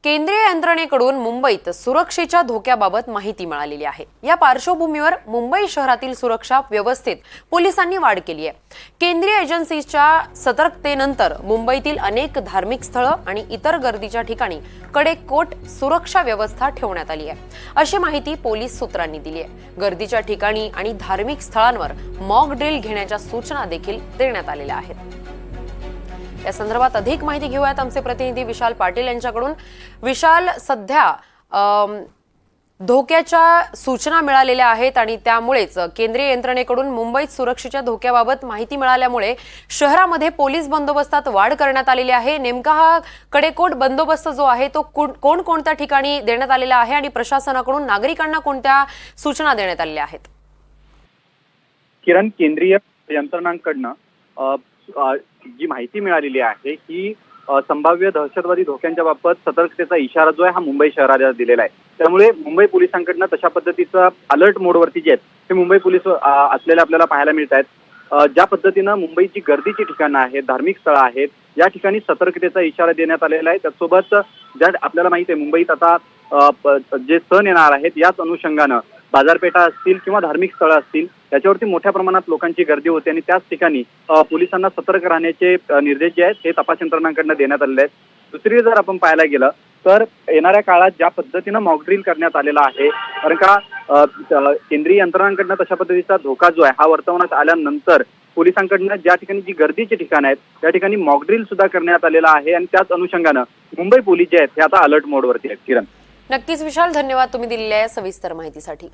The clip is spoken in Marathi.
केंद्रीय यंत्रणेकडून मुंबईत सुरक्षेच्या धोक्याबाबत माहिती मिळालेली आहे। या पार्श्वभूमीवर मुंबई शहरातील सुरक्षा व्यवस्थेत पोलिसांनी वाढ केली आहे। केंद्रीय एजन्सीच्या सतर्कतेनंतर मुंबईतील अनेक धार्मिक स्थळं आणि इतर गर्दीच्या ठिकाणी कडेकोट सुरक्षा व्यवस्था ठेवण्यात आली आहे, अशी माहिती पोलीस सूत्रांनी दिली आहे। गर्दीच्या ठिकाणी आणि धार्मिक स्थळांवर मॉक ड्रिल घेण्याच्या सूचना देखील देण्यात आलेल्या आहेत। या संदर्भात अधिक माहिती घेऊयात आमचे प्रतिनिधी विशाल पाटील यांच्याकडून। विशाल, सध्या धोक्याच्या सूचना मिळालेल्या आहेत आणि त्यामुळेच केंद्रीय यंत्रणेकडून मुंबईत सुरक्षेच्या धोक्याबाबत माहिती मिळाल्यामुळे शहरामध्ये पोलीस बंदोबस्तात वाढ करण्यात आलेली आहे। नेमका हा कडेकोट बंदोबस्त जो आहे तो कोणत्या ठिकाणी देण्यात आलेला आहे आणि प्रशासनाकडून नागरिकांना कोणत्या सूचना देण्यात आलेल्या आहेत? किरण, केंद्रीय यंत्रणांकडनं जी माहिती मिळालेली आहे ही संभाव्य दहशतवादी धोक्यांच्या बाबत सतर्कतेचा इशारा जो आहे हा मुंबई शहराला दिलेला आहे। त्यामुळे मुंबई पोलिसांकडनं तशा पद्धतीचं अलर्ट मोडवरती जे आहेत ते मुंबई पोलीस असलेले आपल्याला पाहायला मिळत आहेत। ज्या पद्धतीनं मुंबईची गर्दीची ठिकाणं आहेत, धार्मिक स्थळं आहेत, या ठिकाणी सतर्कतेचा इशारा देण्यात आलेला आहे। त्यासोबत ज्या आपल्याला माहिती आहे मुंबईत आता जे सण येणार आहेत याच अनुषंगानं बाजारपेठा असतील किंवा धार्मिक स्थळं असतील त्याच्यावरती मोठ्या प्रमाणात लोकांची गर्दी होते आणि त्याच ठिकाणी पोलिसांना सतर्क राहण्याचे निर्देश जे आहेत हे तपास यंत्रणांकडून देण्यात आलेले आहेत। दुसरी जर आपण पाहायला गेलं तर येणाऱ्या काळात ज्या पद्धतीनं मॉकड्रिल करण्यात आलेला आहे, कारण का केंद्रीय यंत्रणांकडनं तशा पद्धतीचा धोका जो आहे हा वर्तवण्यात आल्यानंतर पोलिसांकडनं ज्या ठिकाणी जी गर्दीची ठिकाणं आहेत त्या ठिकाणी मॉकड्रिल सुद्धा करण्यात आलेला आहे आणि त्याच अनुषंगानं मुंबई पोलीस जे आहेत हे आता अलर्ट मोडवरती आहेत। किरण, नक्कीच विशाल, धन्यवाद तुम्ही दिलेल्या सविस्तर माहितीसाठी।